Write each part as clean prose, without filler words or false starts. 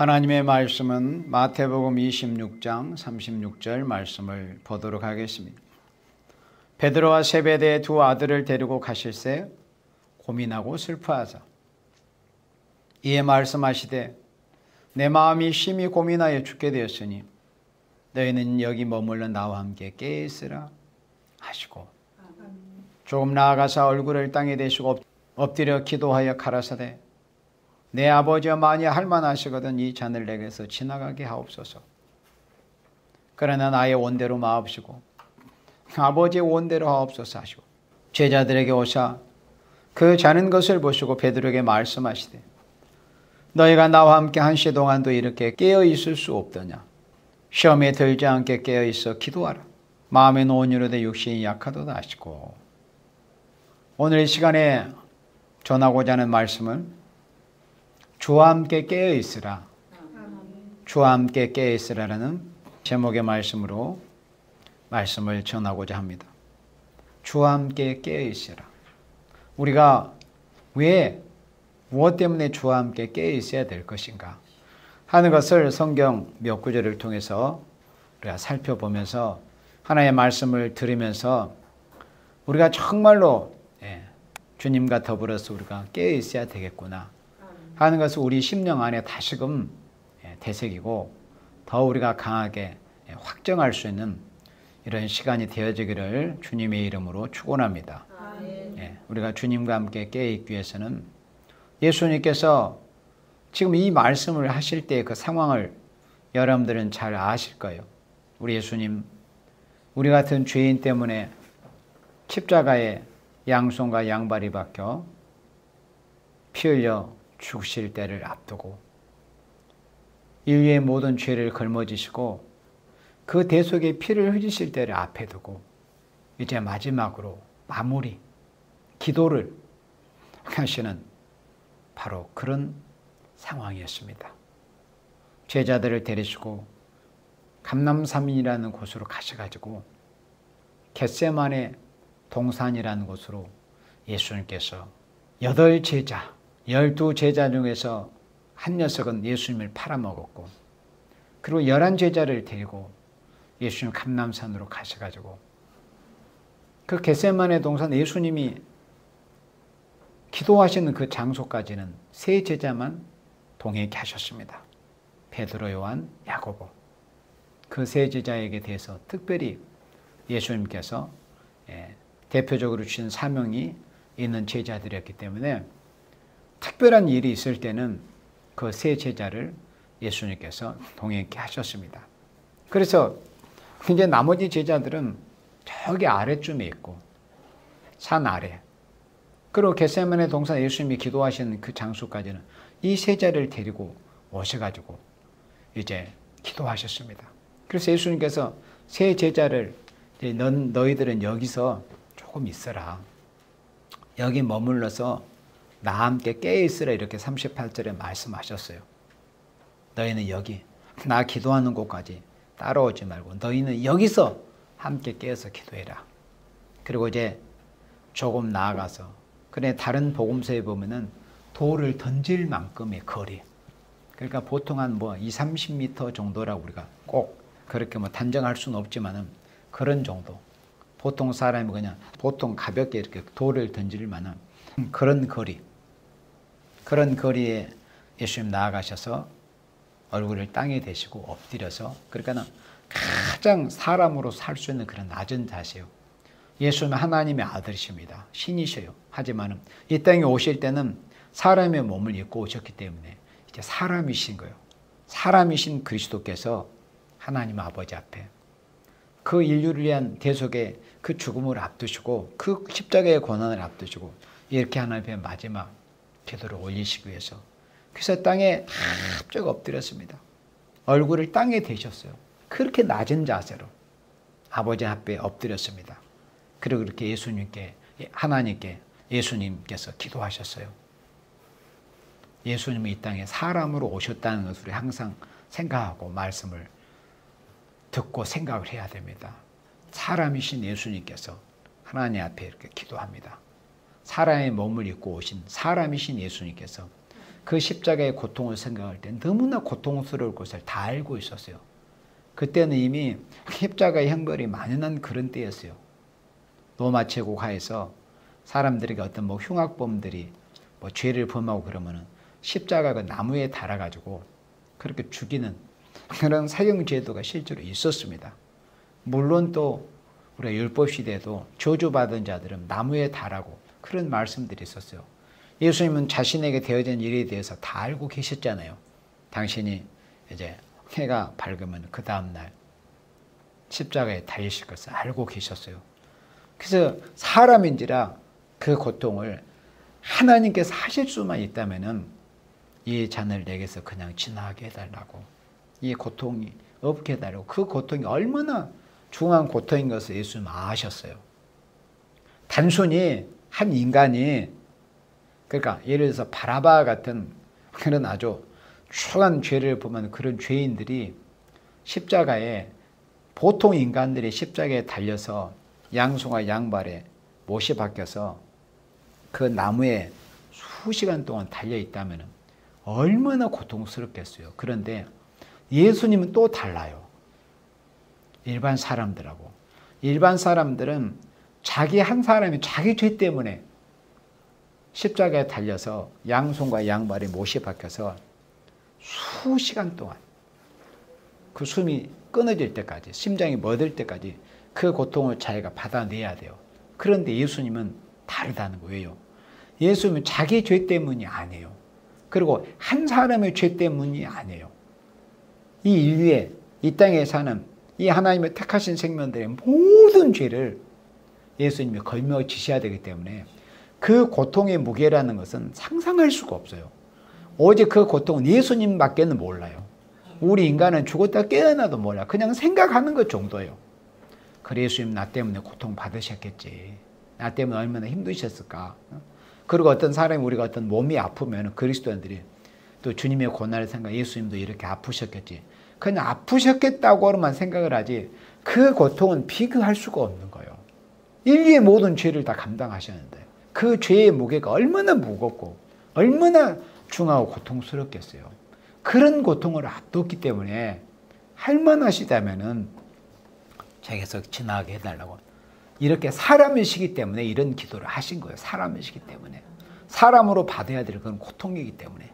하나님의 말씀은 마태복음 26장 36절 말씀을 보도록 하겠습니다. 베드로와 세베대의 두 아들을 데리고 가실새 고민하고 슬퍼하사 이에 말씀하시되 내 마음이 심히 고민하여 죽게 되었으니 너희는 여기 머물러 나와 함께 깨어 있으라 하시고 조금 나아가서 얼굴을 땅에 대시고 엎드려 기도하여 가라사대 내 아버지여 만일 할만하시거든 이 잔을 내게서 지나가게 하옵소서. 그러나 나의 원대로 마옵시고 아버지의 원대로 하옵소서 하시고 제자들에게 오사 그 자는 것을 보시고 베드로에게 말씀하시되 너희가 나와 함께 한 시 동안도 이렇게 깨어 있을 수 없더냐. 시험에 들지 않게 깨어 있어 기도하라. 마음의 온유로되 육신이 약하도다 하시고 오늘 이 시간에 전하고자 하는 말씀은 주와 함께 깨어 있으라. 주와 함께 깨어 있으라라는 제목의 말씀으로 말씀을 전하고자 합니다. 주와 함께 깨어 있으라. 우리가 무엇 때문에 주와 함께 깨어 있어야 될 것인가 하는 것을 성경 몇 구절을 통해서 우리가 살펴보면서 하나님의 말씀을 들으면서 우리가 정말로 주님과 더불어서 우리가 깨어 있어야 되겠구나 하는 것을 우리 심령 안에 다시금 되새기고 더 우리가 강하게 확정할 수 있는 이런 시간이 되어지기를 주님의 이름으로 축원합니다. 우리가 주님과 함께 깨어있기 위해서는 예수님께서 지금 이 말씀을 하실 때 그 상황을 여러분들은 잘 아실 거예요. 우리 예수님, 우리 같은 죄인 때문에 십자가에 양손과 양발이 박혀 피 흘려 죽으실 때를 앞두고 인류의 모든 죄를 걸머지시고 그 대속의 피를 흘리실 때를 앞에 두고 이제 마지막으로 마무리, 기도를 하시는 바로 그런 상황이었습니다. 제자들을 데리시고 감람산이라는 곳으로 가셔가지고 겟세마네 동산이라는 곳으로 예수님께서 12제자 중에서 한 녀석은 예수님을 팔아먹었고 그리고 11제자를 데리고 예수님 감람산으로 가셔가지고 그 겟세마네 동산 예수님이 기도하시는 그 장소까지는 3제자만 동행케 하셨습니다. 베드로, 요한, 야고보. 그 3제자에게 대해서 특별히 예수님께서 대표적으로 주신 사명이 있는 제자들이었기 때문에 특별한 일이 있을 때는 그 3제자를 예수님께서 동행케 하셨습니다. 그래서 이제 나머지 제자들은 저기 아래쯤에 있고 산 아래 그리고 겟세마네 동산 예수님이 기도하시는 그 장소까지는 이 3제자를 데리고 오셔가지고 이제 기도하셨습니다. 그래서 예수님께서 3제자를 너희들은 여기서 조금 있어라. 여기 머물러서 나와 함께 깨어있으라 이렇게 38절에 말씀하셨어요. 너희는 여기 나 기도하는 곳까지 따라오지 말고 너희는 여기서 함께 깨어서 기도해라. 그리고 이제 조금 나아가서 그래 다른 복음서에 보면은 돌을 던질 만큼의 거리 그러니까 보통 한 20-30m 정도라고 우리가 꼭 그렇게 단정할 수는 없지만은 그런 정도 보통 사람이 그냥 보통 가볍게 이렇게 돌을 던질 만한 그런 거리에 예수님 나아가셔서 얼굴을 땅에 대시고 엎드려서 그러니까 가장 사람으로 살 수 있는 그런 낮은 자세요. 예수는 하나님의 아들이십니다. 신이셔요. 하지만 이 땅에 오실 때는 사람의 몸을 입고 오셨기 때문에 이제 사람이신 거예요. 사람이신 그리스도께서 하나님 아버지 앞에 그 인류를 위한 대속의 그 죽음을 앞두시고 그 십자가의 고난을 앞두시고 이렇게 하나님의 마지막 기도를 올리시기 위해서 그래서 땅에 합적 엎드렸습니다. 얼굴을 땅에 대셨어요. 그렇게 낮은 자세로 아버지 앞에 엎드렸습니다. 그리고 그렇게 예수님께 하나님께 예수님께서 기도하셨어요. 예수님이 이 땅에 사람으로 오셨다는 것을 우리 항상 생각하고 말씀을 듣고 생각을 해야 됩니다. 사람이신 예수님께서 하나님 앞에 이렇게 기도합니다. 사람의 몸을 입고 오신 사람이신 예수님께서 그 십자가의 고통을 생각할 때 너무나 고통스러울 것을 다 알고 있었어요. 그때는 이미 십자가의 형벌이 만연한 그런 때였어요. 로마 제국 하에서 사람들에게 어떤 흉악범들이 죄를 범하고 그러면은 십자가 그 나무에 달아가지고 그렇게 죽이는 그런 사형 제도가 실제로 있었습니다. 물론 또 우리가 율법 시대에도 저주받은 자들은 나무에 달하고 그런 말씀들이 있었어요. 예수님은 자신에게 되어진 일에 대해서 다 알고 계셨잖아요. 당신이 이제 해가 밝으면 그 다음날 십자가에 달리실 것을 알고 계셨어요. 그래서 사람인지라 그 고통을 하나님께서 하실 수만 있다면은 이 잔을 내게서 그냥 지나게 해달라고, 이 고통이 없게 해달라고, 그 고통이 얼마나 중한 고통인 것을 예수님은 아셨어요. 단순히 한 인간이, 그러니까 예를 들어서 바라바 같은 그런 아주 추한 죄를 범한 그런 죄인들이 십자가에, 보통 인간들이 십자가에 달려서 양손과 양발에 못이 박혀서 그 나무에 수시간 동안 달려 있다면 얼마나 고통스럽겠어요. 그런데 예수님은 또 달라요. 일반 사람들하고. 일반 사람들은 자기 한 사람이 자기 죄 때문에 십자가에 달려서 양손과 양발에 못이 박혀서 수시간 동안 그 숨이 끊어질 때까지, 심장이 멎을 때까지 그 고통을 자기가 받아내야 돼요. 그런데 예수님은 다르다는 거예요. 예수님은 자기 죄 때문이 아니에요. 그리고 한 사람의 죄 때문이 아니에요. 이 인류에, 이 땅에 사는 이 하나님의 택하신 생명들의 모든 죄를 예수님이 걸머지셔야 되기 때문에 그 고통의 무게라는 것은 상상할 수가 없어요. 오직 그 고통은 예수님밖에는 몰라요. 우리 인간은 죽었다 깨어나도 몰라. 그냥 생각하는 것 정도예요. 그래, 예수님 나 때문에 고통 받으셨겠지. 나 때문에 얼마나 힘드셨을까. 그리고 어떤 사람이, 우리가 어떤 몸이 아프면 그리스도인들이 또 주님의 고난을 생각, 예수님도 이렇게 아프셨겠지. 그냥 아프셨겠다고만 생각을 하지 그 고통은 비교할 수가 없는 거예요. 인류의 모든 죄를 다 감당하셨는데 그 죄의 무게가 얼마나 무겁고 얼마나 중하고 고통스럽겠어요. 그런 고통을 앞뒀기 때문에 할만하시다면은 자기에서 지나가게 해달라고, 이렇게 사람이시기 때문에 이런 기도를 하신 거예요. 사람이시기 때문에, 사람으로 받아야 될 그런 고통이기 때문에.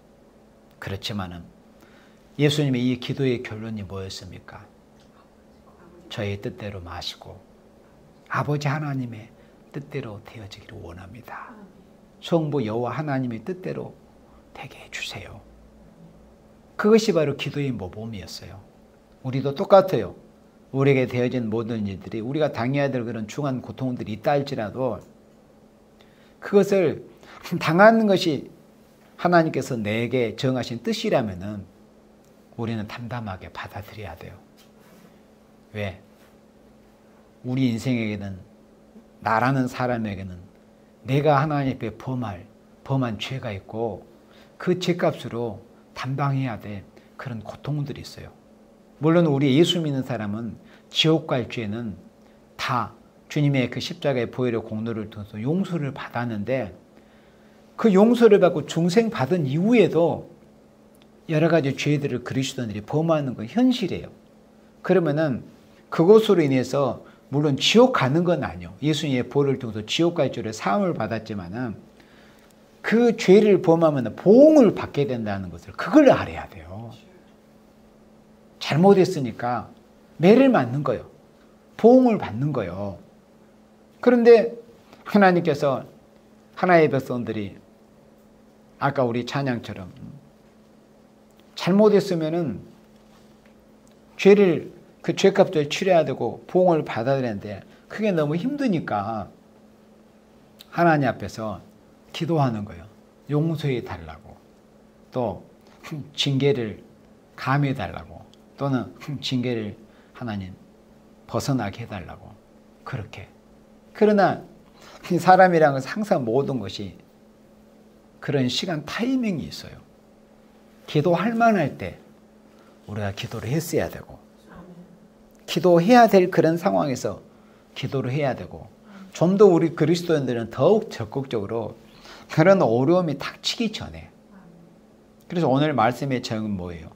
그렇지만은 예수님의 이 기도의 결론이 뭐였습니까? 저의 뜻대로 마시고 아버지 하나님의 뜻대로 되어지기를 원합니다. 성부 여호와 하나님의 뜻대로 되게 해주세요. 그것이 바로 기도의 모범이었어요. 우리도 똑같아요. 우리에게 되어진 모든 일들이, 우리가 당해야 될 그런 중한 고통들이 있다 할지라도 그것을 당하는 것이 하나님께서 내게 정하신 뜻이라면은 우리는 담담하게 받아들여야 돼요. 왜? 우리 인생에게는, 나라는 사람에게는 내가 하나님 앞에 범한 죄가 있고 그 죄값으로 담당해야 될 그런 고통들이 있어요. 물론 우리 예수 믿는 사람은 지옥 갈 죄는 다 주님의 그 십자가의 보혈의 공로를 통해서 용서를 받았는데, 그 용서를 받고 중생 받은 이후에도 여러 가지 죄들을 그리스도인들이 범하는 건 현실이에요. 그러면은 그것으로 인해서 물론 지옥 가는 건 아니에요. 예수님의 보혈을 통해서 지옥 갈 죄를 사함을 받았지만은 그 죄를 범하면 보응을 받게 된다는 것을, 그걸 알아야 돼요. 잘못했으니까 매를 맞는 거예요. 보응을 받는 거예요. 그런데 하나님께서, 하나의 백성들이 아까 우리 찬양처럼 잘못했으면은 죄를, 그 죄값을 치러야 되고 보응을 받아야 되는데 그게 너무 힘드니까 하나님 앞에서 기도하는 거예요. 용서해 달라고, 또 징계를 감해 달라고, 또는 징계를 하나님 벗어나게 해달라고, 그렇게. 그러나 사람이란 것은 항상 모든 것이 그런 시간 타이밍이 있어요. 기도할 만할 때 우리가 기도를 했어야 되고, 기도해야 될 그런 상황에서 기도를 해야 되고, 좀 더 우리 그리스도인들은 더욱 적극적으로 그런 어려움이 닥치기 전에 그래서 오늘 말씀의 제목은 뭐예요?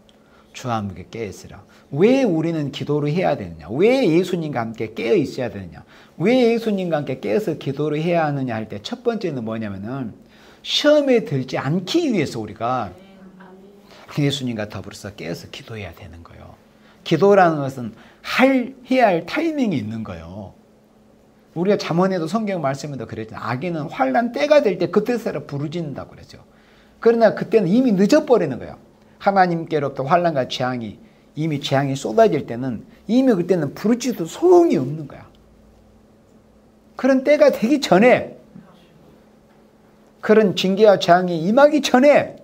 주와 함께 깨어있으라. 왜 우리는 기도를 해야 되느냐? 왜 예수님과 함께 깨어 있어야 되느냐? 왜 예수님과 함께 깨어서 기도를 해야 하느냐 할 때 첫 번째는 뭐냐면은 시험에 들지 않기 위해서 우리가 예수님과 더불어서 깨어서 기도해야 되는 거예요. 기도라는 것은 해야 할 타이밍이 있는 거예요. 우리가 잠언에도 성경 말씀에도 그랬잖아요. 악인은 환난 때가 될 때 그때서야 부르짖는다고 그랬죠. 그러나 그때는 이미 늦어버리는 거예요. 하나님께로부터 환난과 재앙이 이미 재앙이 쏟아질 때는 이미 그때는 부르짖어도 소용이 없는 거야. 그런 때가 되기 전에, 그런 징계와 재앙이 임하기 전에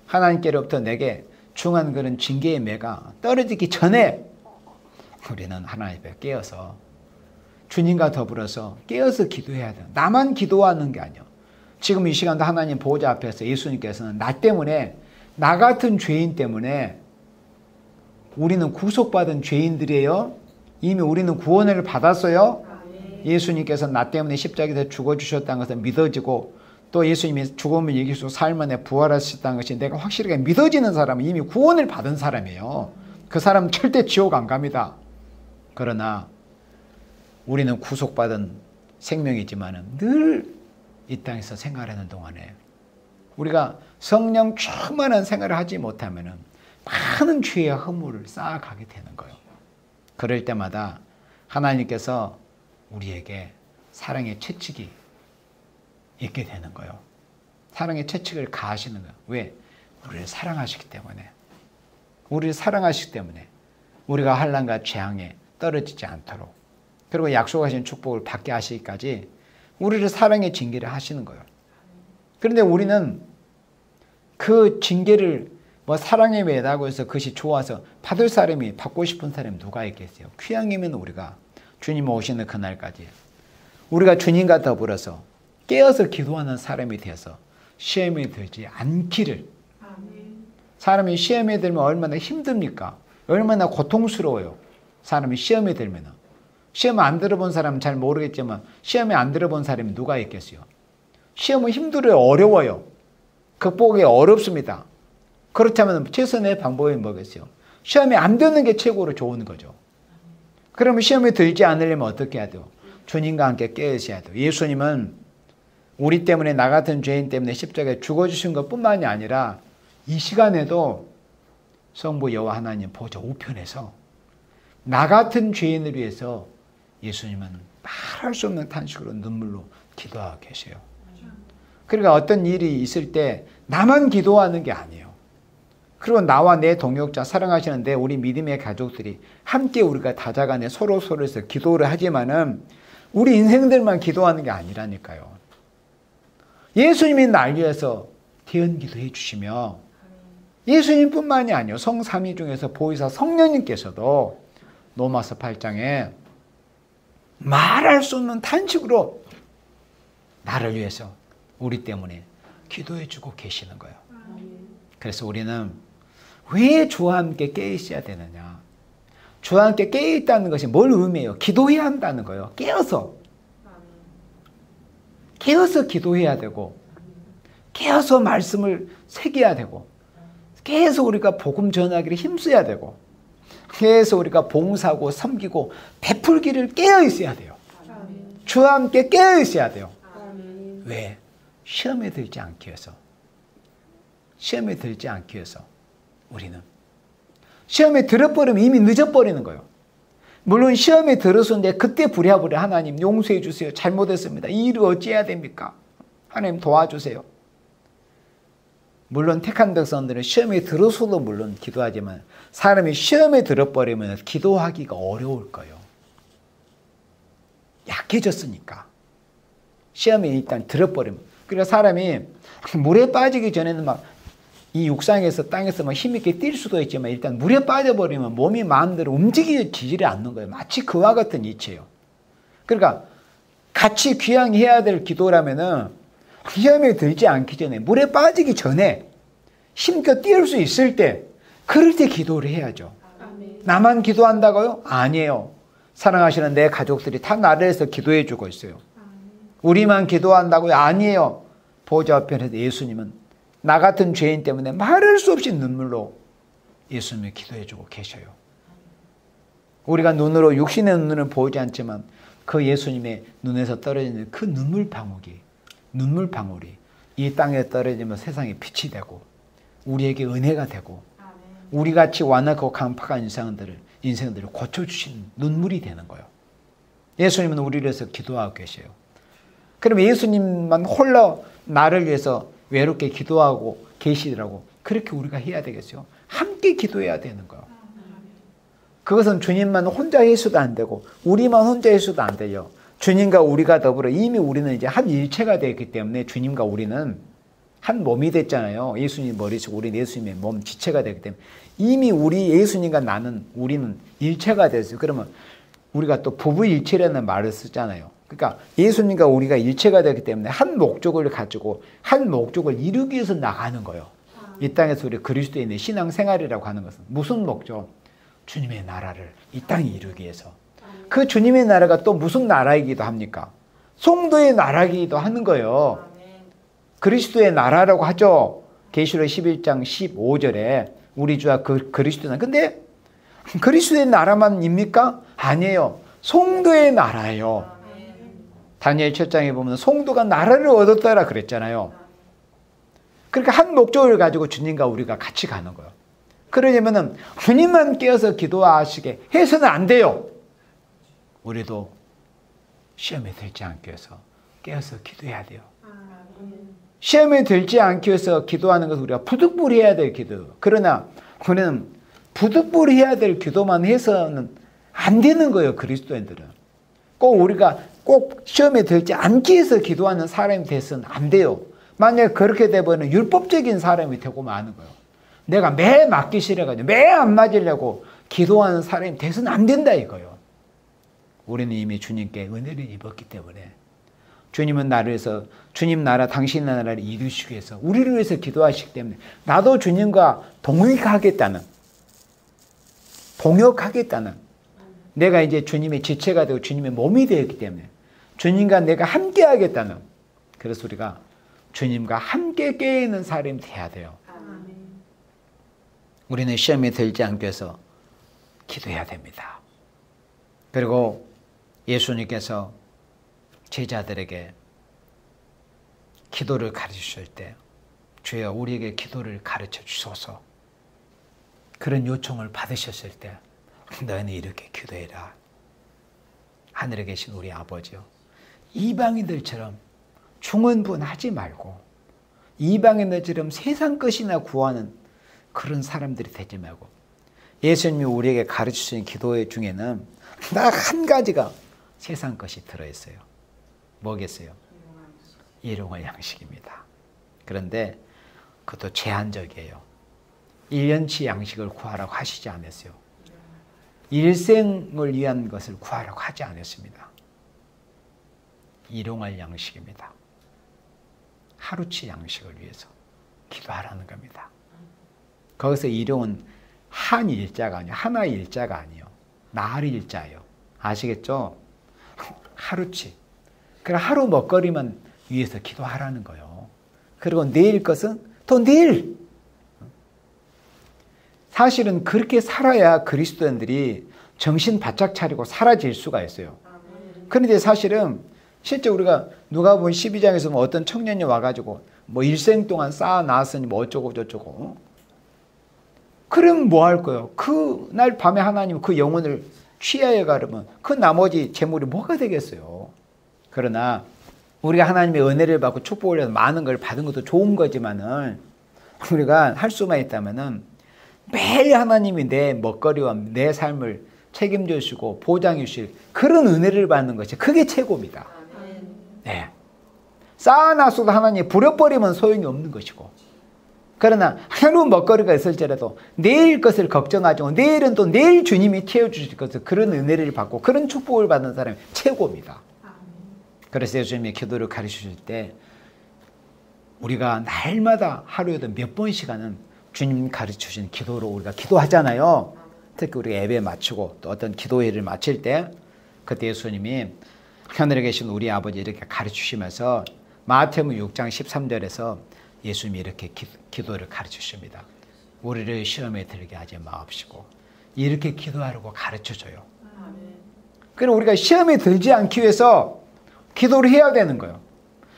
하나님께로부터 내게 중한 그런 징계의 매가 떨어지기 전에 우리는 하나님 앞에 깨어서 주님과 더불어서 깨어서 기도해야 돼요. 나만 기도하는 게 아니에요. 지금 이 시간도 하나님 보호자 앞에서 예수님께서는 나 때문에, 나 같은 죄인 때문에, 우리는 구속받은 죄인들이에요. 이미 우리는 구원을 받았어요. 예수님께서 나 때문에 십자가에서 죽어주셨다는 것을 믿어지고, 또 예수님이 죽음을 이기시고 사흘 만에 부활하셨다는 것이 내가 확실하게 믿어지는 사람은 이미 구원을 받은 사람이에요. 그 사람은 절대 지옥 안 갑니다. 그러나 우리는 구속받은 생명이지만 늘 이 땅에서 생활하는 동안에 우리가 성령 충만한 생활을 하지 못하면 많은 죄의 허물을 쌓아가게 되는 거예요. 그럴 때마다 하나님께서 우리에게 사랑의 채찍이 있게 되는 거예요. 사랑의 채찍을 가하시는 거예요. 왜? 우리를 사랑하시기 때문에. 우리를 사랑하시기 때문에 우리가 환난과 재앙에 떨어지지 않도록, 그리고 약속하신 축복을 받게 하시기까지 우리를 사랑의 징계를 하시는 거예요. 그런데 우리는 그 징계를 사랑에 매다고 해서 그것이 좋아서 받을 사람이, 받고 싶은 사람이 누가 있겠어요? 귀향이면 우리가 주님 오시는 그날까지 우리가 주님과 더불어서 깨어서 기도하는 사람이 되어서 시험에 들지 않기를. 사람이 시험에 들면 얼마나 힘듭니까? 얼마나 고통스러워요. 사람이 시험에 들면. 시험 안 들어본 사람은 잘 모르겠지만 시험에 안 들어본 사람이 누가 있겠어요? 시험은 힘들어요. 어려워요. 극복이 어렵습니다. 그렇다면 최선의 방법이 뭐겠어요? 시험에 안 드는 게 최고로 좋은 거죠. 그러면 시험에 들지 않으려면 어떻게 해야 돼요? 주님과 함께 깨어있어야 돼요. 예수님은 우리 때문에, 나 같은 죄인 때문에 십자가에 죽어주신 것뿐만이 아니라 이 시간에도 성부 여호와 하나님 보좌 우편에서 나 같은 죄인을 위해서 예수님은 말할 수 없는 탄식으로 눈물로 기도하고 계세요. 그러니까 어떤 일이 있을 때 나만 기도하는 게 아니에요. 그리고 나와 내 동역자, 사랑하시는 우리 믿음의 가족들이 함께 우리가 다자간에 서로서로에서 기도를 하지만은 우리 인생들만 기도하는 게 아니라니까요. 예수님이 날 위해서 대언기도 해주시며, 예수님뿐만이 아니에요. 성삼위 중에서 보혜사 성령님께서도 로마서 8장에 말할 수 없는 탄식으로 나를 위해서, 우리 때문에 기도해 주고 계시는 거예요. 그래서 우리는 왜 주와 함께 깨어있어야 되느냐? 주와 함께 깨어있다는 것이 뭘 의미해요? 기도해야 한다는 거예요. 깨어서 기도해야 되고, 깨어서 말씀을 새겨야 되고, 계속 우리가 복음 전하기를 힘써야 되고, 계속 우리가 봉사하고 섬기고 베풀기를 깨어있어야 돼요. 주와 함께 깨어있어야 돼요. 왜? 시험에 들지 않기 위해서. 시험에 들지 않기 위해서 우리는. 시험에 들어버리면 이미 늦어버리는 거예요. 물론 시험에 들었었는데 그때 부랴부랴 하나님 용서해 주세요. 잘못했습니다. 이 일을 어찌해야 됩니까? 하나님 도와주세요. 물론 택한 백성들은 시험에 들어서도 물론 기도하지만 사람이 시험에 들어버리면 기도하기가 어려울 거예요. 약해졌으니까. 시험에 일단 들어버리면. 그러니까 사람이 물에 빠지기 전에는 막 이 육상에서 땅에서 막 힘있게 뛸 수도 있지만 일단 물에 빠져버리면 몸이 마음대로 움직이지를 않는 거예요. 마치 그와 같은 이치예요. 그러니까 같이 귀향해야 될 기도라면은 시험에 들지 않기 전에, 물에 빠지기 전에 힘껏 뛸 수 있을 때, 그럴 때 기도를 해야죠. 나만 기도한다고요? 아니에요. 사랑하시는 내 가족들이 다 나를 위해서 기도해 주고 있어요. 우리만 기도한다고요? 아니에요. 보좌 앞에서 예수님은 나 같은 죄인 때문에 말할 수 없이 눈물로 예수님을 기도해주고 계셔요. 우리가 눈으로 육신의 눈으로는 보이지 않지만 그 예수님의 눈에서 떨어지는 그 눈물 방울이 이 땅에 떨어지면 세상에 빛이 되고 우리에게 은혜가 되고 우리같이 완악하고 강팍한 인생들을 고쳐주시는 눈물이 되는 거예요. 예수님은 우리를 위해서 기도하고 계셔요. 그럼 예수님만 홀로 나를 위해서 외롭게 기도하고 계시더라고. 그렇게 우리가 해야 되겠어요. 함께 기도해야 되는 거예요. 그것은 주님만 혼자 해서도 안 되고 우리만 혼자 해서도 안 돼요. 주님과 우리가 더불어 이미 우리는 이제 한 일체가 되었기 때문에 주님과 우리는 한 몸이 됐잖아요. 예수님 머리속, 우리는 예수님의 몸 지체가 되기 때문에 이미 우리 예수님과 우리는 일체가 됐어요. 그러면 우리가 또 부부일체라는 말을 쓰잖아요. 그러니까 예수님과 우리가 일체가 되기 때문에 한 목적을 가지고 한 목적을 이루기 위해서 나가는 거예요. 이 땅에서 우리 그리스도인의 신앙생활이라고 하는 것은 무슨 목적? 주님의 나라를 이 땅에 이루기 위해서. 그 주님의 나라가 또 무슨 나라이기도 합니까? 성도의 나라이기도 하는 거예요. 그리스도의 나라라고 하죠. 계시록 11장 15절에 우리 주와 그리스도는. 근데 그리스도의 나라만입니까? 아니에요. 성도의 나라예요. 다니엘 7장에 보면 성도가 나라를 얻었다라 그랬잖아요. 그러니까 한 목적을 가지고 주님과 우리가 같이 가는 거예요. 그러려면 주님만 깨어서 기도하시게 해서는 안 돼요. 우리도 시험에 들지 않기 위해서 깨어서 기도해야 돼요. 시험에 들지 않기 위해서 기도하는 것은 우리가 부득불해야 될 기도. 그러나 우리는 부득불해야 될 기도만 해서는 안 되는 거예요. 그리스도인들은. 우리가 꼭 시험에 들지 않기 위해서 기도하는 사람이 돼서는 안 돼요. 만약에 그렇게 되면 율법적인 사람이 되고 마는 거예요. 내가 매 맞기 싫어가지고 매 안 맞으려고 기도하는 사람이 돼서는 안 된다 이거예요. 우리는 이미 주님께 은혜를 입었기 때문에 주님은 나를 위해서 주님 나라 당신 나라를 이루시기 위해서 우리를 위해서 기도하시기 때문에 나도 주님과 동역하겠다는 내가 이제 주님의 지체가 되고 주님의 몸이 되었기 때문에 주님과 내가 함께 하겠다는, 그래서 우리가 주님과 함께 깨어있는 사람이 돼야 돼요. 우리는 시험에 들지 않기 위해서 기도해야 됩니다. 그리고 예수님께서 제자들에게 기도를 가르치실 때 주여 우리에게 기도를 가르쳐 주소서, 그런 요청을 받으셨을 때 너희는 이렇게 기도해라. 하늘에 계신 우리 아버지요, 이방인들처럼 중언부언하지 말고 이방인들처럼 세상 것이나 구하는 그런 사람들이 되지 말고, 예수님이 우리에게 가르치신 기도 중에는 딱 한 가지가 세상 것이 들어있어요. 뭐겠어요? 일용할 양식입니다. 그런데 그것도 제한적이에요. 1년치 양식을 구하라고 하시지 않았어요. 일생을 위한 것을 구하라고 하지 않았습니다. 일용할 양식입니다. 하루치 양식을 위해서 기도하라는 겁니다. 거기서 일용은 한 일자가 아니에요. 하나의 일자가 아니에요. 나흘 일자예요. 아시겠죠? 하루치. 그럼 하루 먹거리만 위해서 기도하라는 거예요. 그리고 내일 것은 또 내일. 사실은 그렇게 살아야 그리스도인들이 정신 바짝 차리고 사라질 수가 있어요. 그런데 사실은 실제 우리가 누가복음 12장에서 뭐 어떤 청년이 와가지고 뭐 일생 동안 쌓아놨으니 뭐 어쩌고 저쩌고, 그럼 뭐 할 거예요? 그날 밤에 하나님 그 영혼을 취하여 가려면 그 나머지 재물이 뭐가 되겠어요? 그러나 우리가 하나님의 은혜를 받고 축복을 해서 많은 걸 받은 것도 좋은 거지만은 우리가 할 수만 있다면은 매일 하나님이 내 먹거리와 내 삶을 책임져 주시고 보장해 주실 그런 은혜를 받는 것이 그게 최고입니다. 네. 쌓아놨어도 하나님이 부려버리면 소용이 없는 것이고, 그러나 하루 먹거리가 있을지라도 내일 것을 걱정하지 않고 내일은 또 내일 주님이 채워주실 것을, 그런 은혜를 받고 그런 축복을 받는 사람이 최고입니다. 그래서 예수님이 기도를 가르치실 때 우리가 날마다 하루에도 몇 번씩은 주님 가르치신 기도로 우리가 기도하잖아요. 특히 우리가 예배 마치고 또 어떤 기도회를 마칠 때 그때 예수님이 하늘에 계신 우리 아버지 이렇게 가르치시면서 마태복음 6장 13절에서 예수님이 이렇게 기도를 가르치십니다. 우리를 시험에 들게 하지 마옵시고 이렇게 기도하라고 가르쳐줘요. 그럼 우리가 시험에 들지 않기 위해서 기도를 해야 되는 거예요.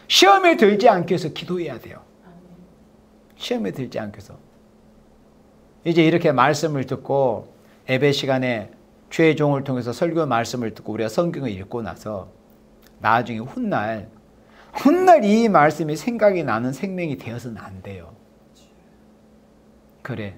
시험에 들지 않기 위해서 기도해야 돼요. 시험에 들지 않기 위해서. 이제 이렇게 말씀을 듣고 예배 시간에 주의 종을 통해서 설교 말씀을 듣고 우리가 성경을 읽고 나서 나중에 훗날 이 말씀이 생각이 나는 생명이 되어서는 안 돼요. 그래.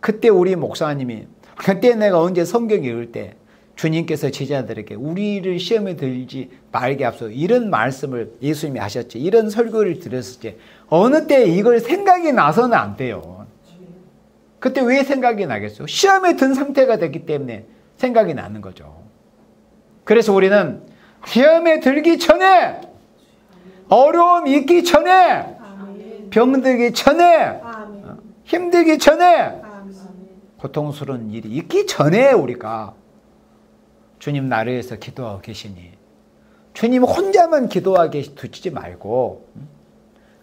그때 우리 목사님이 그때 내가 언제 성경 읽을 때 주님께서 제자들에게 우리를 시험에 들지 말게 앞서 이런 말씀을 예수님이 하셨지, 이런 설교를 들었을지 어느 때 이걸 생각이 나서는 안 돼요. 그때 왜 생각이 나겠어요? 시험에 든 상태가 됐기 때문에 생각이 나는 거죠. 그래서 우리는 시험에 들기 전에, 어려움 있기 전에, 병들기 전에, 힘들기 전에, 고통스러운 일이 있기 전에 우리가 주님 나를 위해서 기도하고 계시니 주님 혼자만 기도하게 두지 말고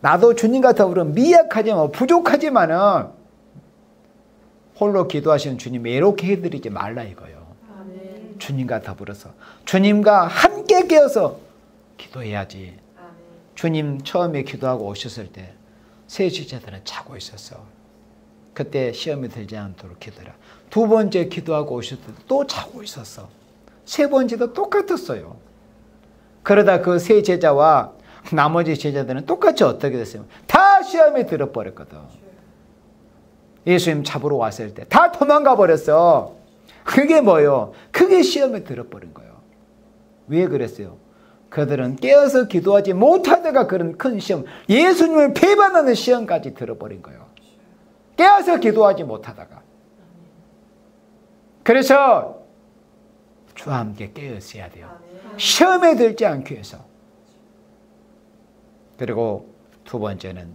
나도 주님과 더불어 미약하지만 부족하지만은 홀로 기도하시는 주님 외롭게 해드리지 말라 이거예요. 주님과 더불어서 주님과 함께 깨어서 기도해야지. 주님 처음에 기도하고 오셨을 때 세 제자들은 자고 있었어. 그때 시험에 들지 않도록 기도해라. 두 번째 기도하고 오셨을 때 또 자고 있었어. 세 번째도 똑같았어요. 그러다 그 세 제자와 나머지 제자들은 똑같이 어떻게 됐어요? 다 시험에 들어버렸거든. 예수님 잡으러 왔을 때 다 도망가 버렸어. 그게 뭐예요? 그게 시험에 들어버린 거예요. 왜 그랬어요? 그들은 깨어서 기도하지 못하다가 그런 큰 시험, 예수님을 배반하는 시험까지 들어버린 거예요. 깨어서 기도하지 못하다가. 그래서 주와 함께 깨어 있어야 돼요. 시험에 들지 않기 위해서. 그리고 두 번째는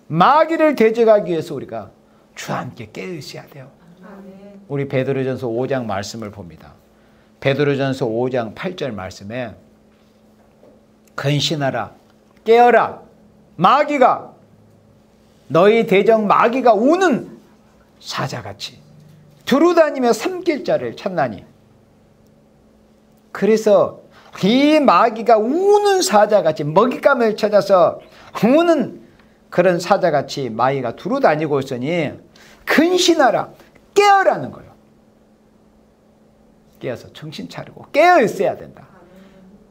마귀를 대적하기 위해서 우리가 주와 함께 깨어 있어야 돼요. 우리 베드로전서 5장 말씀을 봅니다. 베드로전서 5장 8절 말씀에 근신하라, 깨어라, 마귀가 너희 대적 마귀가 우는 사자같이 두루다니며 삼킬 자를 찾나니. 그래서 이 마귀가 우는 사자같이 먹잇감을 찾아서 우는 그런 사자같이 마귀가 두루다니고 있으니 근신하라, 깨어라는 거예요. 깨어서 정신 차리고 깨어 있어야 된다.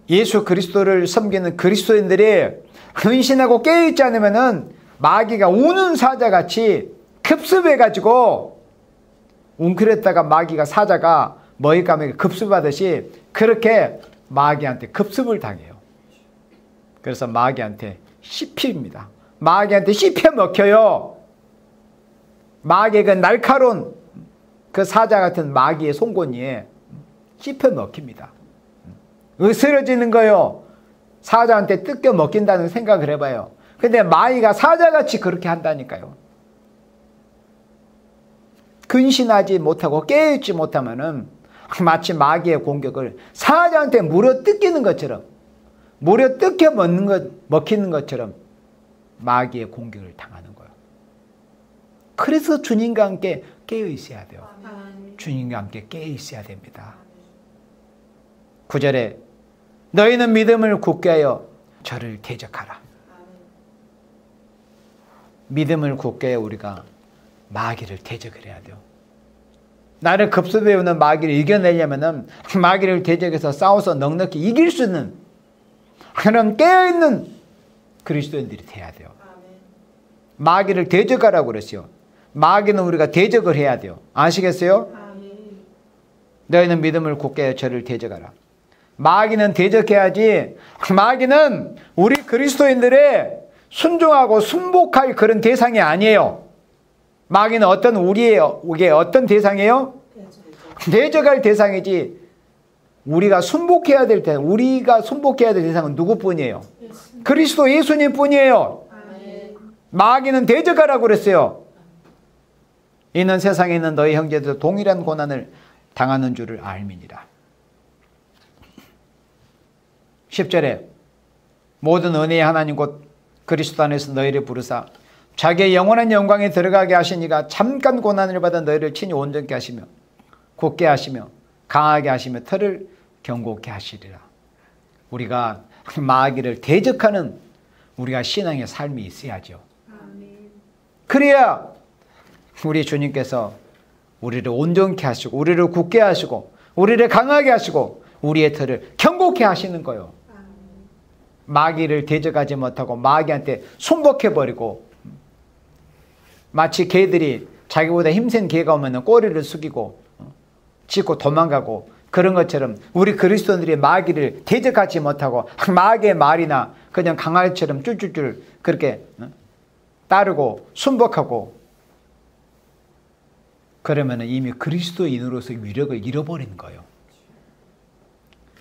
예수 그리스도를 섬기는 그리스도인들이 근신하고 깨어 있지 않으면은 마귀가 우는 사자같이 급습해가지고 웅크렸다가 마귀가 사자가 먹잇감에게 급습하듯이 그렇게 마귀한테 급습을 당해요. 그래서 마귀한테 씹힙니다. 마귀한테 씹혀 먹혀요. 마귀의 그 날카로운 그 사자 같은 마귀의 송곳니에 씹혀 먹힙니다. 으스러지는 거요. 사자한테 뜯겨 먹힌다는 생각을 해봐요. 근데 마귀가 사자같이 그렇게 한다니까요. 근신하지 못하고 깨어있지 못하면은 마치 마귀의 공격을 사자한테 물어 뜯기는 것처럼, 물어 뜯겨 먹히는 것처럼 마귀의 공격을 당하는 거예요. 그래서 주님과 함께 깨어 있어야 돼요. 주님과 함께 깨어 있어야 됩니다. 9절에 너희는 믿음을 굳게 하여 저를 대적하라. 믿음을 굳게 하여 우리가 마귀를 대적을 해야 돼요. 나를 급습해오는 마귀를 이겨내려면 마귀를 대적해서 싸워서 넉넉히 이길 수 있는 그런 깨어있는 그리스도인들이 돼야 돼요. 마귀를 대적하라고 그랬어요. 마귀는 우리가 대적을 해야 돼요. 아시겠어요? 너희는 믿음을 굳게 하여 저를 대적하라. 마귀는 대적해야지. 마귀는 우리 그리스도인들의 순종하고 순복할 그런 대상이 아니에요. 마귀는 우리의 어떤 대상이에요? 대적할 대상이지. 우리가 순복해야 될 대상, 우리가 순복해야 될 대상은 누구뿐이에요? 그리스도 예수님 뿐이에요. 마귀는 대적하라고 그랬어요. 이는 세상에 있는 너희 형제들 동일한 고난을 당하는 줄을 알미니라. 10절에 모든 은혜의 하나님 곧 그리스도 안에서 너희를 부르사 자기의 영원한 영광에 들어가게 하시니가 잠깐 고난을 받아 너희를 친히 온전케 하시며 굳게 하시며 강하게 하시며 털을 견고케 하시리라. 우리가 마귀를 대적하는 우리가 신앙의 삶이 있어야죠. 그래야 우리 주님께서 우리를 온전케 하시고 우리를 굳게 하시고 우리를 강하게 하시고 우리의 털을 견고케 하시는 거예요. 마귀를 대적하지 못하고 마귀한테 순복해버리고 마치 개들이 자기보다 힘센 개가 오면 꼬리를 숙이고 짖고 도망가고 그런 것처럼 우리 그리스도인들이 마귀를 대적하지 못하고 마귀의 말이나 그냥 강아지처럼 쫄쫄쫄 그렇게 따르고 순복하고 그러면 이미 그리스도인으로서의 위력을 잃어버리는 거예요.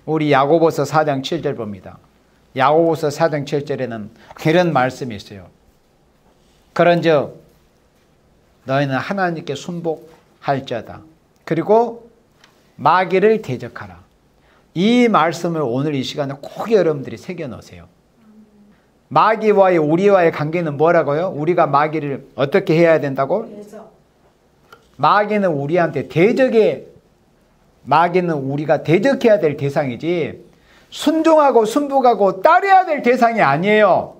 우리 야고보서 4장 7절 봅니다. 야고보서 4장 7절에는 이런 말씀이 있어요. 그런즉 너희는 하나님께 순복할지어다. 그리고 마귀를 대적하라. 이 말씀을 오늘 이 시간에 꼭 여러분들이 새겨놓으세요. 마귀와의 우리와의 관계는 뭐라고요? 우리가 마귀를 어떻게 해야 된다고? 마귀는 우리한테 마귀는 우리가 대적해야 될 대상이지 순종하고 순복하고 따라야 될 대상이 아니에요.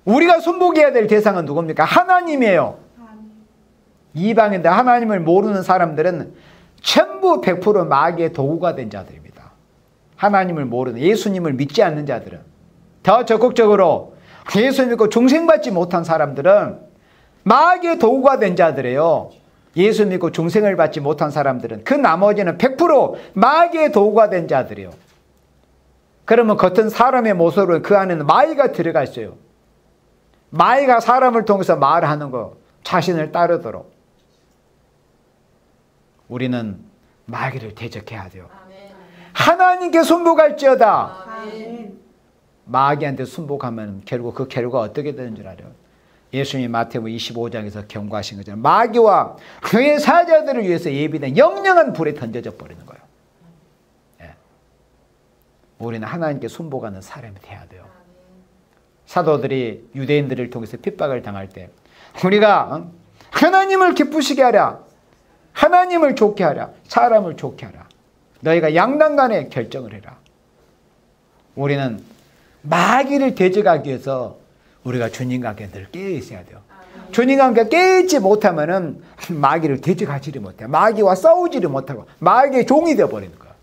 우리가 순복해야 될 대상은 누굽니까? 하나님이에요. 이방인들, 하나님을 모르는 사람들은 전부 100% 마귀의 도구가 된 자들입니다. 하나님을 모르는, 예수님을 믿지 않는 자들은, 더 적극적으로 예수 믿고 중생받지 못한 사람들은 마귀의 도구가 된 자들이에요. 예수 믿고 중생을 받지 못한 사람들은, 그 나머지는 100% 마귀의 도구가 된 자들이에요. 그러면 겉은 사람의 모습으로 그 안에는 마귀가 들어가 있어요. 마귀가 사람을 통해서 말하는 거, 자신을 따르도록. 우리는 마귀를 대적해야 돼요. 하나님께 순복할지어다. 마귀한테 순복하면 결국 그 결과가 어떻게 되는 줄 알아요? 예수님이 마태복음 25장에서 경고하신 것처럼 마귀와 그의 사자들을 위해서 예비된 영영한 불에 던져져 버리는 거예요. 예. 우리는 하나님께 순복하는 사람이 돼야 돼요. 사도들이 유대인들을 통해서 핍박을 당할 때 우리가 하나님을 기쁘시게 하라, 하나님을 좋게 하라, 사람을 좋게 하라, 너희가 양당간에 결정을 해라. 우리는 마귀를 대적하기 위해서 우리가 주님과 함께 늘 깨어 있어야 돼요. 주님과 함께 깨어있지 못하면 마귀를 대적하지를 못해요. 마귀와 싸우지를 못하고 마귀의 종이 되어버리는 거예요.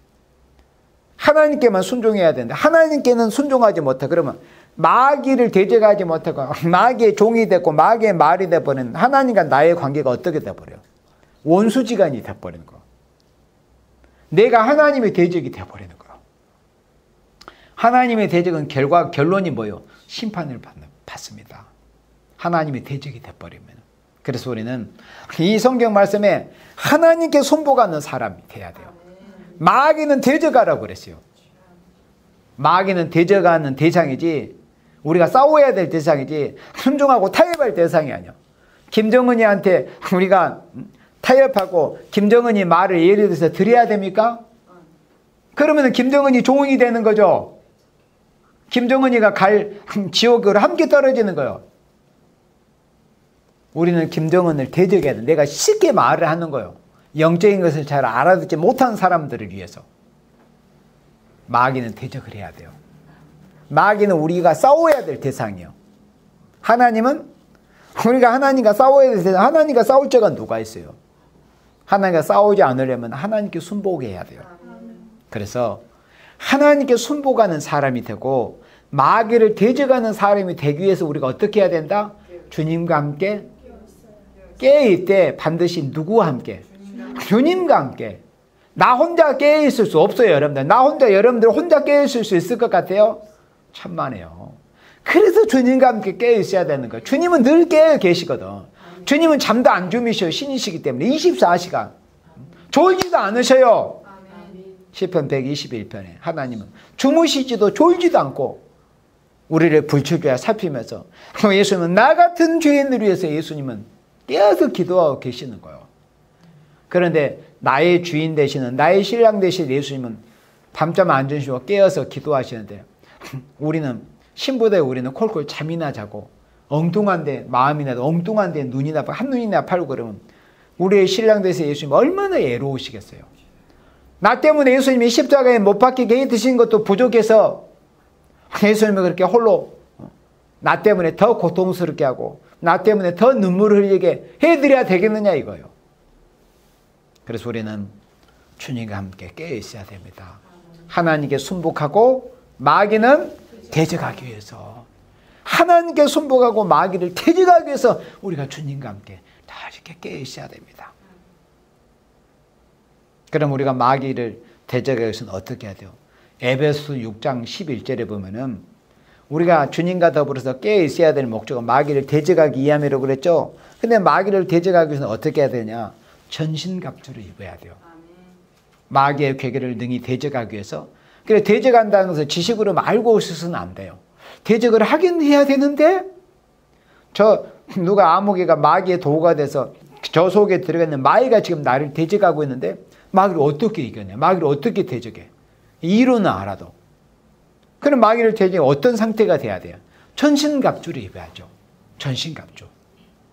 하나님께만 순종해야 되는데 하나님께는 순종하지 못하고 그러면 마귀를 대적하지 못하고 마귀의 종이 됐고 마귀의 말이 되어버리는 하나님과 나의 관계가 어떻게 되어버려요? 원수지간이 되어버리는 거예요. 내가 하나님의 대적이 되어버리는 거예요. 하나님의 대적은 결론이 뭐예요? 심판을 받습니다. 하나님의 대적이 되어버리면. 그래서 우리는 이 성경 말씀에 하나님께 순복하는 사람이 돼야 돼요. 마귀는 대적하라고 그랬어요. 마귀는 대적하는 대상이지 우리가 싸워야 될 대상이지 순종하고 타협할 대상이 아니야. 김정은이한테 우리가 타협하고 김정은이 말을 예를 들어서 드려야 됩니까? 그러면 김정은이 종이 되는 거죠. 김정은이가 갈 지옥으로 함께 떨어지는 거예요. 우리는 김정은을 대적해야 돼. 내가 쉽게 말을 하는 거예요. 영적인 것을 잘 알아듣지 못한 사람들을 위해서. 마귀는 대적을 해야 돼요. 마귀는 우리가 싸워야 될 대상이에요. 하나님은 우리가 하나님과 싸워야 될 대상. 하나님과 싸울 자가 누가 있어요? 하나님과 싸우지 않으려면 하나님께 순복해야 돼요. 그래서 하나님께 순복하는 사람이 되고 마귀를 대적하는 사람이 되기 위해서 우리가 어떻게 해야 된다? 주님과 함께 깨어있되 반드시 누구와 함께? 주님과 함께. 나 혼자 깨어있을 수 없어요, 여러분들. 나 혼자 여러분들 혼자 깨어있을 수 있을 것 같아요? 천만에요. 그래서 주님과 함께 깨어있어야 되는 거예요. 주님은 늘 깨어 계시거든. 주님은 잠도 안 주무셔요. 신이시기 때문에 24시간 졸지도 않으셔요. 시편 121편에 하나님은 주무시지도 졸지도 않고 우리를 불철주야 살피면서 예수님은 나 같은 죄인을 위해서 예수님은 깨어서 기도하고 계시는 거예요. 그런데 나의 주인 되시는 나의 신랑 되신 예수님은 밤잠 안 주시고 깨어서 기도하시는데 우리는 신부대 우리는 콜콜 잠이나 자고 엉뚱한데 마음이 나도 엉뚱한데 눈이 나빠 한눈이나 팔고 그러면 우리의 신랑 되신 예수님 얼마나 애로우시겠어요. 나 때문에 예수님이 십자가에 못 박히게 해드신 것도 부족해서 예수님이 그렇게 홀로 나 때문에 더 고통스럽게 하고 나 때문에 더 눈물을 흘리게 해드려야 되겠느냐 이거요. 그래서 우리는 주님과 함께 깨어 있어야 됩니다. 하나님께 순복하고 마귀는 대적하기 위해서, 하나님께 순복하고 마귀를 대적하기 위해서 우리가 주님과 함께 다 이렇게 깨어 있어야 됩니다. 그럼 우리가 마귀를 대적하기 위해서는 어떻게 해야 돼요? 에베소 6장 11절에 보면은 우리가 주님과 더불어서 깨어 있어야 될 목적은 마귀를 대적하기 위함이라고 그랬죠. 근데 마귀를 대적하기 위해서는 어떻게 해야 되냐? 전신갑주를 입어야 돼요. 마귀의 괴계를 능히 대적하기 위해서. 그래, 대적한다는 것을 지식으로 알고 있어서는 안 돼요. 대적을 하긴 해야 되는데, 누가 아무개가 마귀의 도구가 돼서 저 속에 들어가 있는 마귀가 지금 나를 대적하고 있는데 마귀를 어떻게 이겨내? 마귀를 어떻게 대적해? 이론은 알아도. 그럼 마귀를 대적해 어떤 상태가 돼야 돼요? 전신갑주를 입어야죠. 전신갑주.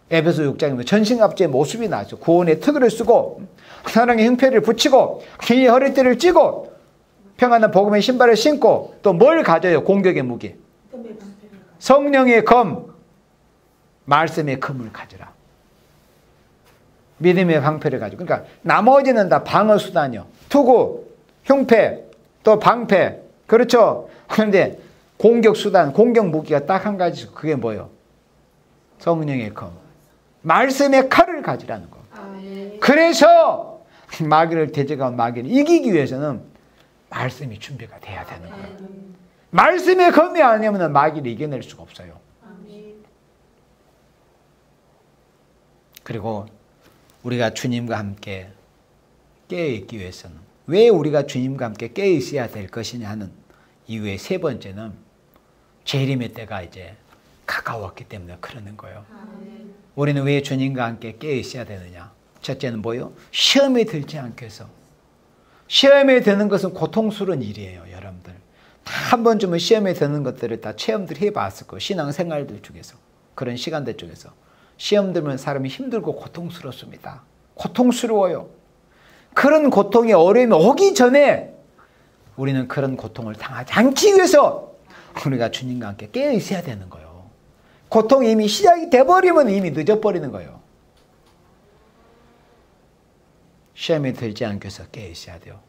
에베소 6장이면 전신갑주의 모습이 나죠. 구원의 특을 쓰고 사랑의 형패를 붙이고 이 허리띠를 찌고 평안한 복음의 신발을 신고 또 뭘 가져요? 공격의 무기. 성령의 검, 말씀의 검을 가져라. 믿음의 방패를 가지고. 그러니까 나머지는 다 방어 수단이요. 투구, 흉패, 또 방패. 그렇죠? 그런데 공격 수단, 공격 무기가 딱 한 가지. 그게 뭐예요? 성령의 검. 말씀의 칼을 가지라는 거. 그래서 마귀를 대적하고 마귀를 이기기 위해서는 말씀이 준비가 돼야 되는 거예요. 말씀의 검이 아니면 마귀를 이겨낼 수가 없어요. 그리고 우리가 주님과 함께 깨어있기 위해서는, 왜 우리가 주님과 함께 깨어있어야 될 것이냐 하는 이유의 세 번째는 재림의 때가 이제 가까웠기 때문에 그러는 거예요. 우리는 왜 주님과 함께 깨어있어야 되느냐? 첫째는 뭐예요? 시험에 들지 않게 해서. 시험에 드는 것은 고통스러운 일이에요, 여러분들. 다 한 번쯤은 시험에 드는 것들을 다 체험들 해봤을 거예요. 신앙생활들 중에서. 그런 시간들 중에서. 시험 들면 사람이 힘들고 고통스럽습니다. 고통스러워요. 그런 고통이 어려움이 오기 전에 우리는 그런 고통을 당하지 않기 위해서 우리가 주님과 함께 깨어 있어야 되는 거예요. 고통이 이미 시작이 돼버리면 이미 늦어버리는 거예요. 시험에 들지 않기 위해서 깨어 있어야 돼요.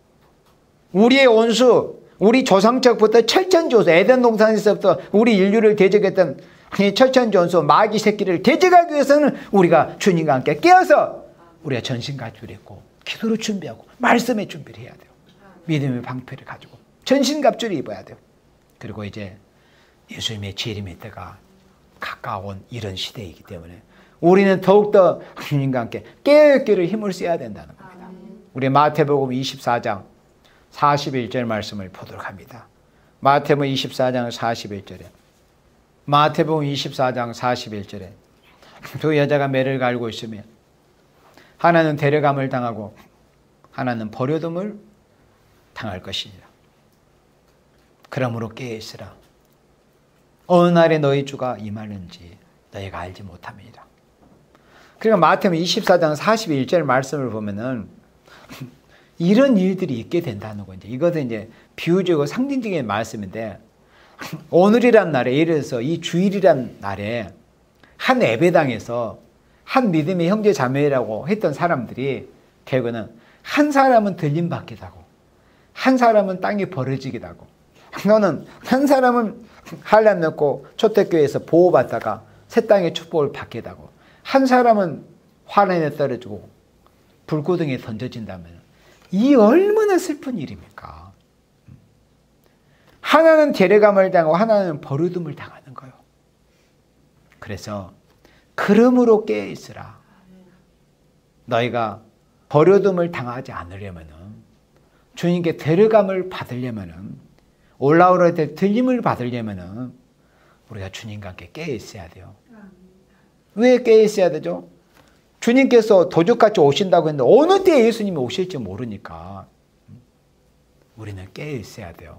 우리의 원수, 우리 조상적부터 철천지원수, 에덴 동산에서부터 우리 인류를 대적했던 이 철천지원수 마귀 새끼를 대적하기 위해서는 우리가 주님과 함께 깨어서 우리가 전신갑주를 입고 기도를 준비하고 말씀의 준비를 해야 돼요. 믿음의 방패를 가지고 전신갑주를 입어야 돼요. 그리고 이제 예수님의 재림의 때가 가까운 이런 시대이기 때문에 우리는 더욱더 주님과 함께 깨어있기를 힘을 써야 된다는 겁니다. 우리 마태복음 24장 41절 말씀을 보도록 합니다. 마태복음 24장 41절에 마태복음 24장 41절에 두 여자가 매를 갈고 있으며 하나는 데려감을 당하고 하나는 버려둠을 당할 것이니라. 그러므로 깨어있으라. 어느 날에 너희 주가 임하는지 너희가 알지 못함이니라. 그러니까 마태복음 24장 41절 말씀을 보면은 이런 일들이 있게 된다는 거죠. 이것은 이제 비유적이고 상징적인 말씀인데, 오늘이란 날에, 예를 들어서 이 주일이란 날에 한 예배당에서 한 믿음의 형제 자매라고 했던 사람들이 결국은 한 사람은 들림받기도 하고 한 사람은 땅이 벌어지기도 하고 너는 한 사람은 한란 넣고 초대교회에서 보호받다가 새 땅의 축복을 받기도 하고 한 사람은 화란에 떨어지고 불구덩이에 던져진다면 이 얼마나 슬픈 일입니까? 하나는 데려감을 당하고 하나는 버려둠을 당하는 거예요. 그래서 그러므로 깨어있으라. 너희가 버려둠을 당하지 않으려면, 주님께 데려감을 받으려면, 올라오려 때 들림을 받으려면 우리가 주님과 함께 깨어있어야 돼요. 왜 깨어있어야 되죠? 주님께서 도적같이 오신다고 했는데 어느 때 예수님이 오실지 모르니까 우리는 깨어있어야 돼요.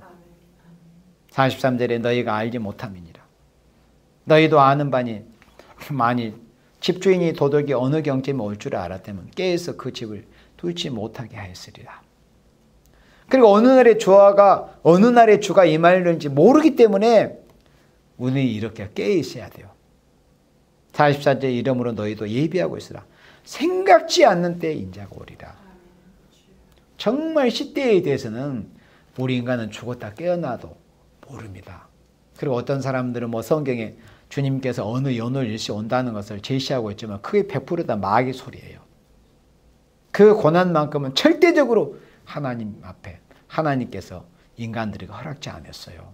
43절에 너희가 알지 못함이니라. 너희도 아는 바니 만일 집주인이 도둑이 어느 경쯤에 올 줄 알았다면 깨어서 그 집을 뚫지 못하게 하였으리라. 그리고 어느 날에 주가 임하려는지 모르기 때문에 우리는 이렇게 깨어 있어야 돼요. 44절 이러므로 너희도 예비하고 있으라. 생각지 않는 때에 인자가 오리라. 정말 시대에 대해서는 우리 인간은 죽었다 깨어나도 모릅니다. 그리고 어떤 사람들은 성경에 주님께서 어느 연월 일시 온다는 것을 제시하고 있지만 그게 100% 마귀 소리예요. 그 고난만큼은 절대적으로 하나님 앞에 하나님께서 인간들에게 허락지 않았어요.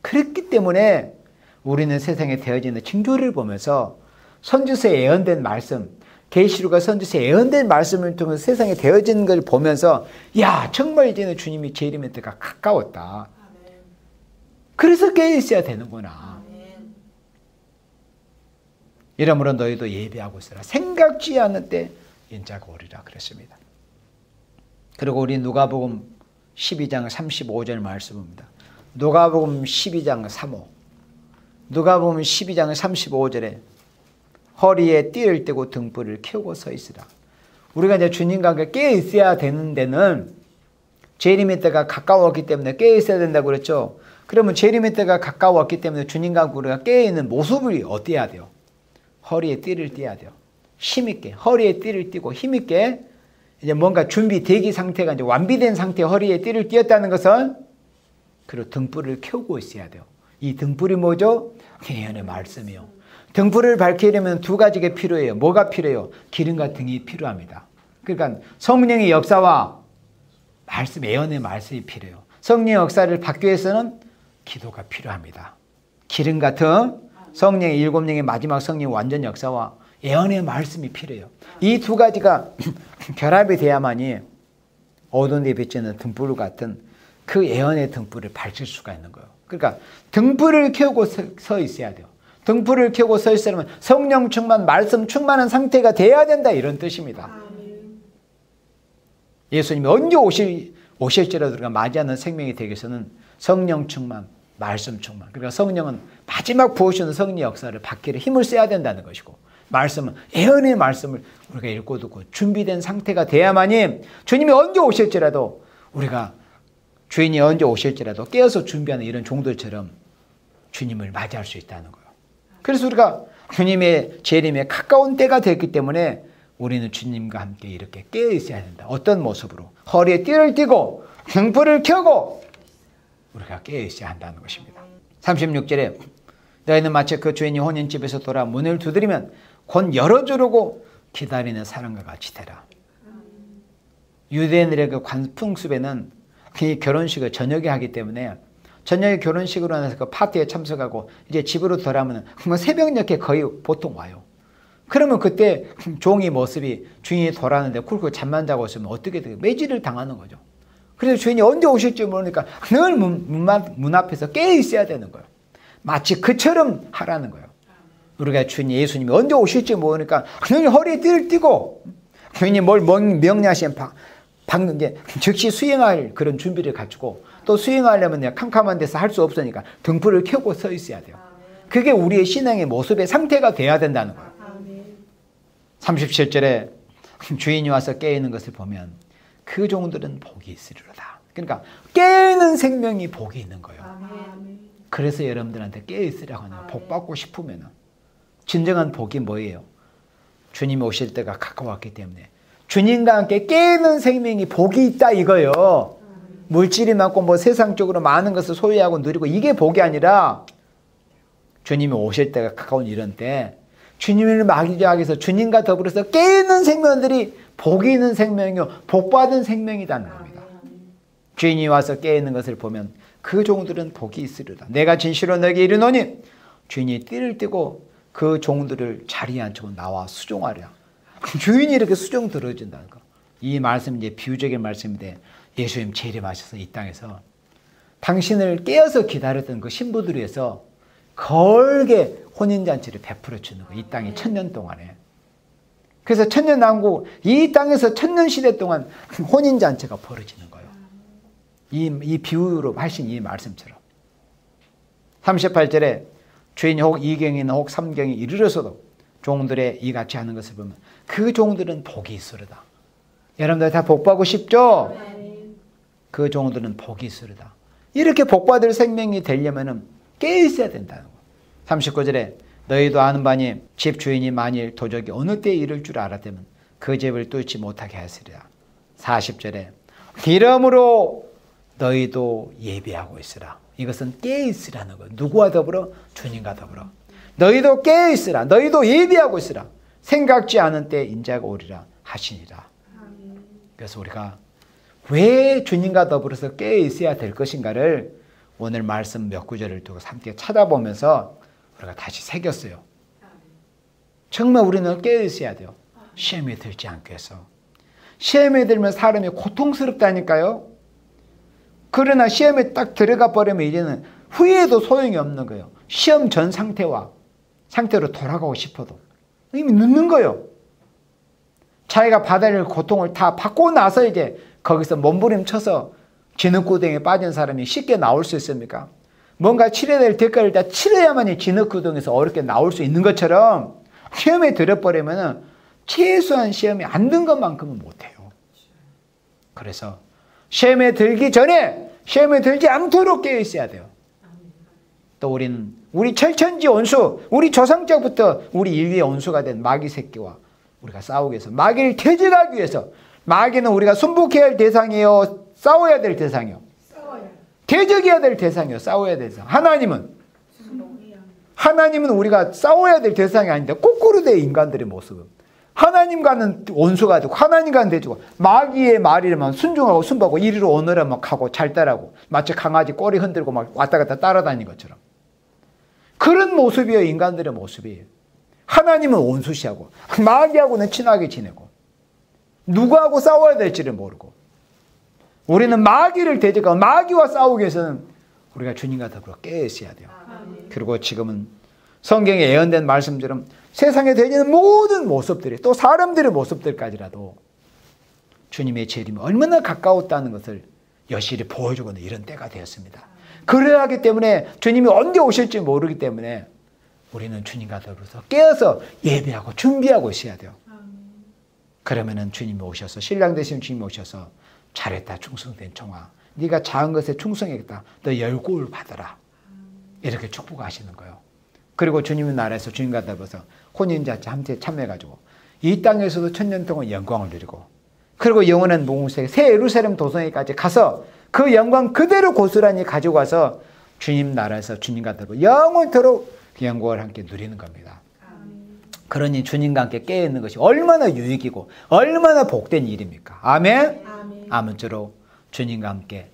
그렇기 때문에 우리는 세상에 되어지는 징조를 보면서 선지서에 예언된 말씀, 계시록과 선지서에 예언된 말씀을 통해서 세상에 되어지는 걸 보면서 야 정말 이제는 주님이 재림의 때가 가까웠다. 그래서 깨어 있어야 되는구나. 이러므로 너희도 예비하고 있으라. 생각지 않은 때 인자가 오리라 그랬습니다. 그리고 우리 누가복음 12장 35절 말씀입니다. 누가복음 12장 3호. 누가복음 12장 35절에 허리에 띠를 떼고 등불을 켜고 서 있으라. 우리가 이제 주님과 함께 깨어 있어야 되는 데는 재림의 때가 가까웠기 때문에 깨어 있어야 된다고 그랬죠. 그러면 재림의 때가 가까웠기 때문에 주님과 함께 우리가 깨어 있는 모습이 어때야 돼요? 허리에 띠를 띠어야 돼요. 힘있게 허리에 띠를 띠고 힘있게 이제 뭔가 준비 대기 상태가 이제 완비된 상태에 허리에 띠를 띠었다는 것은 그리고 등불을 켜고 있어야 돼요. 이 등불이 뭐죠? 예언의 말씀이요. 등불을 밝히려면 두 가지가 필요해요. 뭐가 필요해요? 기름과 등이 필요합니다. 그러니까 성령의 역사와 말씀, 예언의 말씀이 필요해요. 성령의 역사를 받기 위해서는 기도가 필요합니다. 기름과 등, 성령의 일곱 명의 마지막 성령의 완전 역사와 예언의 말씀이 필요해요. 이 두 가지가 결합이 돼야만이 어두운 데 비치는 등불 같은 그 예언의 등불을 밝힐 수가 있는 거예요. 그러니까 등불을 켜고 서 있어야 돼요. 등불을 켜고 서 있으려면 성령 충만, 말씀 충만한 상태가 돼야 된다 이런 뜻입니다. 예수님이 언제 오실지라도 우리가 맞이하는 생명이 되기 위해서는 성령 충만, 말씀 충만. 그러니까 성령은 마지막 부으시는 성령의 역사를 받기를 힘을 써야 된다는 것이고 말씀은 예언의 말씀을 우리가 읽고 듣고 준비된 상태가 돼야만이 주님이 언제 오실지라도 우리가 주인이 언제 오실지라도 깨어서 준비하는 이런 종들처럼 주님을 맞이할 수 있다는 거예요. 그래서 우리가 주님의 재림에 가까운 때가 됐기 때문에 우리는 주님과 함께 이렇게 깨어 있어야 된다. 어떤 모습으로? 허리에 띠를 띠고 등불을 켜고 우리가 깨어 있어야 한다는 것입니다. 36절에 너희는 마치 그 주인이 혼인집에서 돌아 문을 두드리면 곧 열어주려고 기다리는 사람과 같이 되라. 유대인들의 그 관풍습에는 이 결혼식을 저녁에 하기 때문에 저녁에 결혼식으로 해서 그 파티에 참석하고 이제 집으로 돌아오면 새벽녘에 거의 보통 와요. 그러면 그때 종이 모습이 주인이 돌아오는데 굴고 잠만 자고 있으면 어떻게 돼요? 매질을 당하는 거죠. 그래서 주인이 언제 오실지 모르니까 늘 문 앞에서 깨어 있어야 되는 거예요. 마치 그처럼 하라는 거예요. 우리가 주인 예수님이 언제 오실지 모르니까 늘 허리에 띠를 띠고 주인이 뭘 명령하시면 방금 이제 즉시 수행할 그런 준비를 갖추고 또 수행하려면 캄캄한 데서 할 수 없으니까 등불을 켜고 서 있어야 돼요. 그게 우리의 신앙의 모습의 상태가 돼야 된다는 거예요. 37절에 주인이 와서 깨어있는 것을 보면 그 종들은 복이 있으리로다. 그러니까 깨어있는 생명이 복이 있는 거예요. 그래서 여러분들한테 깨어있으라고 하는 거예요. 복 받고 싶으면 진정한 복이 뭐예요? 주님이 오실 때가 가까웠기 때문에 주님과 함께 깨어있는 생명이 복이 있다 이거예요. 물질이 많고 세상적으로 많은 것을 소유하고 누리고 이게 복이 아니라 주님이 오실 때가 가까운 이런 때 주님을 맞이하기 위해서 주님과 더불어서 깨어있는 생명들이 복이 있는 생명이요 복받은 생명이라는 겁니다. 주인이 와서 깨어있는 것을 보면 그 종들은 복이 있으리로다. 내가 진실로 너에게 이르노니 주인이 띠를 띠고 그 종들을 자리에 앉히고 나와 수종하리라. 주인이 이렇게 수종 들어준다는 거. 이 말씀은 이제 비유적인 말씀인데 예수님 재림하셔서 이 땅에서 당신을 깨어서 기다렸던 그 신부들 위해서 걸게 혼인잔치를 베풀어 주는 거예요. 이 땅이 1000년 동안에. 그래서 천년왕국 이 땅에서 1000년시대 동안 혼인잔치가 벌어지는 거예요. 이 비유로 하신 이 말씀처럼. 38절에 주인이 혹 이경이나 혹 삼경에 이르러서도 종들의 이같이 하는 것을 보면 그 종들은 복이 있으리다. 여러분들 다 복받고 싶죠? 그 종들은 복이 있으리다. 이렇게 복받을 생명이 되려면 깨어 있어야 된다는 거. 39절에 너희도 아는 바니 집 주인이 만일 도적이 어느 때에 이를 줄 알았다면 그 집을 뚫지 못하게 하시리라. 40절에 이러므로 너희도 예비하고 있으라. 이것은 깨어 있으라는 거예요. 누구와 더불어? 주님과 더불어. 너희도 깨어 있으라. 너희도 예비하고 있으라. 생각지 않은 때에 인자가 오리라 하시니라. 그래서 우리가 왜 주님과 더불어서 깨어 있어야 될 것인가를 오늘 말씀 몇 구절을 두고 함께 찾아보면서 우리가 다시 새겼어요. 정말 우리는 깨어 있어야 돼요. 시험에 들지 않기 위해서. 시험에 들면 사람이 고통스럽다니까요. 그러나 시험에 딱 들어가 버리면 이제는 후회도 소용이 없는 거예요. 시험 전 상태로 돌아가고 싶어도 이미 늦는 거예요. 자기가 받아야 할 고통을 다 받고 나서 이제 거기서 몸부림쳐서 진흙구덩이에 빠진 사람이 쉽게 나올 수 있습니까? 뭔가 치러야 될 대가를 다 치러야만이 진흙구덩이에서 어렵게 나올 수 있는 것처럼 시험에 들어버리면 최소한 시험에 안 든 것만큼은 못해요. 그래서 시험에 들기 전에 시험에 들지 않도록 깨어 있어야 돼요. 또 우리는 우리 철천지 원수, 우리 조상자부터 우리 인류의 원수가 된 마귀 새끼와 우리가 싸우기 위해서, 마귀를 퇴직하기 위해서, 마귀는 우리가 순복해야 할 대상이에요? 싸워야 될 대상이에요? 대적해야 될 대상이에요? 싸워야 될 대상. 하나님은 우리가 싸워야 될 대상이 아닌데 거꾸로 돼. 인간들의 모습은 하나님과는 원수가 되고 하나님과는 대주고, 마귀의 말이라면 순종하고 순박하고 이리로 오너라 막 하고 잘 따라하고 마치 강아지 꼬리 흔들고 막 왔다 갔다 따라다니는 것처럼 그런 모습이에요. 인간들의 모습이에요. 하나님은 원수시하고 마귀하고는 친하게 지내고 누구하고 싸워야 될지를 모르고, 우리는 마귀를 대적하고 마귀와 싸우기 위해서는 우리가 주님과 더불어 깨어 있어야 돼요. 그리고 지금은 성경에 예언된 말씀처럼 세상에 되는 모든 모습들이, 또 사람들의 모습들까지라도 주님의 재림이 얼마나 가까웠다는 것을 여실히 보여주고 있는 이런 때가 되었습니다. 그래야 하기 때문에 주님이 언제 오실지 모르기 때문에 우리는 주님과 더불어서 깨어서 예배하고 준비하고 있어야 돼요. 그러면은 주님이 오셔서, 신랑 되신 주님이 오셔서 잘했다 충성된 종아, 네가 작은 것에 충성했다, 너 열고를 받아라, 이렇게 축복하시는 거예요. 그리고 주님의 나라에서 주님과 더불어서 혼인잔치 함께 참여해가지고 이 땅에서도 천년 동안 영광을 누리고, 그리고 영원한 몽세계 새 예루살렘 도성에까지 가서 그 영광 그대로 고스란히 가지고 와서 주님 나라에서 주님과 더불어 영원토록 그 영광을 함께 누리는 겁니다. 그러니 주님과 함께 깨어있는 것이 얼마나 유익이고 얼마나 복된 일입니까? 아멘? 아무쪼록 주님과 함께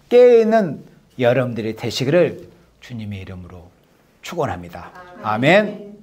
깨어있는 여러분들이 되시기를 주님의 이름으로 축원합니다. 아멘.